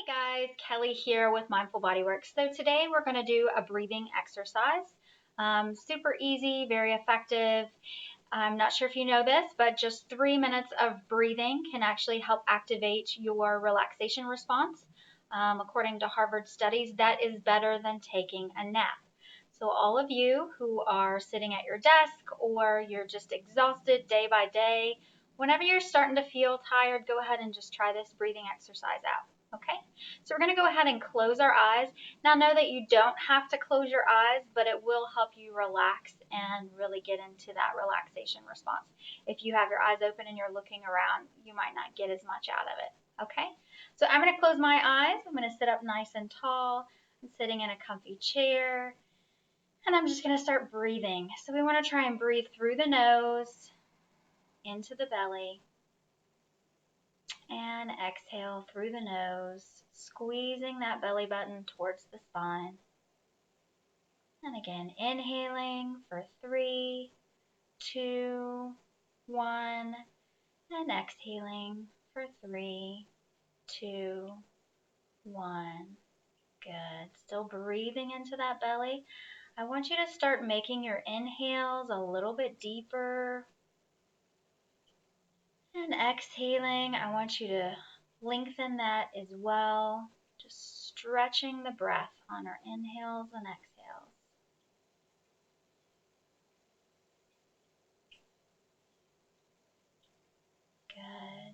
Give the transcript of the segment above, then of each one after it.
Guys, Kelly here with Mindful Bodywork. So today we're going to do a breathing exercise. Super easy, very effective. I'm not sure if you know this, but just 3 minutes of breathing can actually help activate your relaxation response. According to Harvard studies, that is better than taking a nap. So all of you who are sitting at your desk or you're just exhausted day by day, whenever you're starting to feel tired, go ahead and just try this breathing exercise out. Okay, so we're going to go ahead and close our eyes. Now know that you don't have to close your eyes, but it will help you relax and really get into that relaxation response. If you have your eyes open and you're looking around, you might not get as much out of it. Okay, so I'm going to close my eyes. I'm going to sit up nice and tall. I'm sitting in a comfy chair. And I'm just going to start breathing. So we want to try and breathe through the nose, into the belly, and exhale through the nose, squeezing that belly button towards the spine. And again, inhaling for 3, 2, 1, and exhaling for 3, 2, 1. Good. Still breathing into that belly. I want you to start making your inhales a little bit deeper. And exhaling, I want you to lengthen that as well. Just stretching the breath on our inhales and exhales. Good.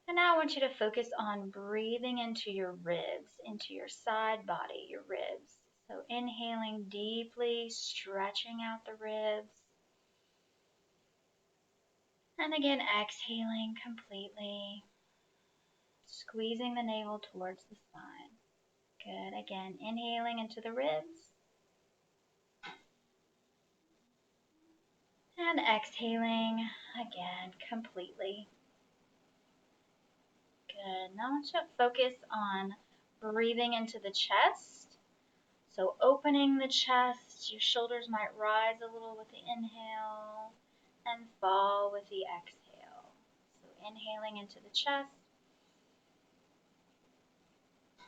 And now I want you to focus on breathing into your ribs, into your side body, your ribs. So inhaling deeply, stretching out the ribs. And again, exhaling completely, squeezing the navel towards the spine. Good. Again, inhaling into the ribs. And exhaling again completely. Good. Now I want you to focus on breathing into the chest. So opening the chest, your shoulders might rise a little with the inhale and fall with the exhale. So inhaling into the chest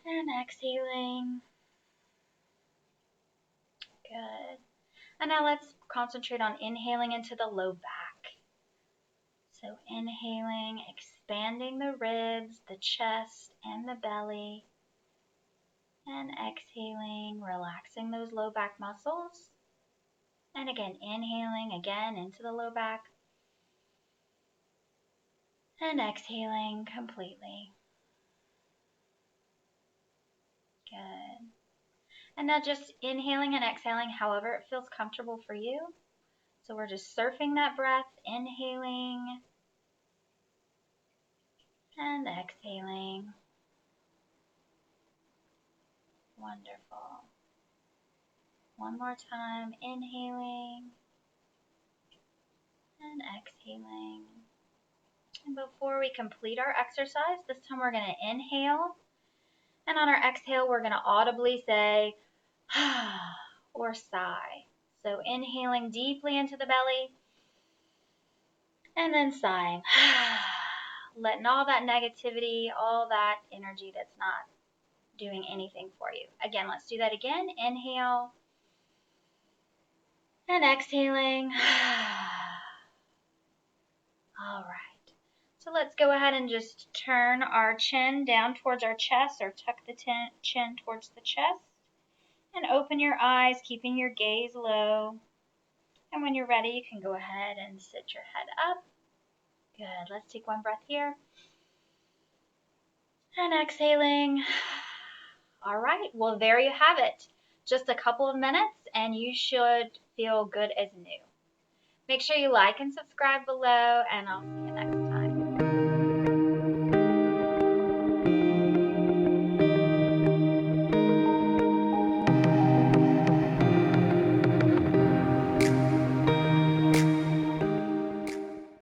and exhaling. Good. And now let's concentrate on inhaling into the low back. So inhaling, expanding the ribs, the chest, and the belly. And exhaling, relaxing those low back muscles. And again, inhaling again into the low back. And exhaling completely. Good. And now just inhaling and exhaling however it feels comfortable for you. So we're just surfing that breath, inhaling and exhaling. Wonderful. One more time, inhaling and exhaling. And before we complete our exercise, this time we're going to inhale. And on our exhale, we're going to audibly say, or sigh. So inhaling deeply into the belly and then sighing. Letting all that negativity, all that energy that's not doing anything for you. Again, let's do that again. Inhale and exhaling. All right. So let's go ahead and just turn our chin down towards our chest, or tuck the chin towards the chest. And open your eyes, keeping your gaze low. And when you're ready, you can go ahead and sit your head up. Good. Let's take one breath here. And exhaling. All right. Well, there you have it. Just a couple of minutes and you should feel good as new. Make sure you like and subscribe below, and I'll see you next time.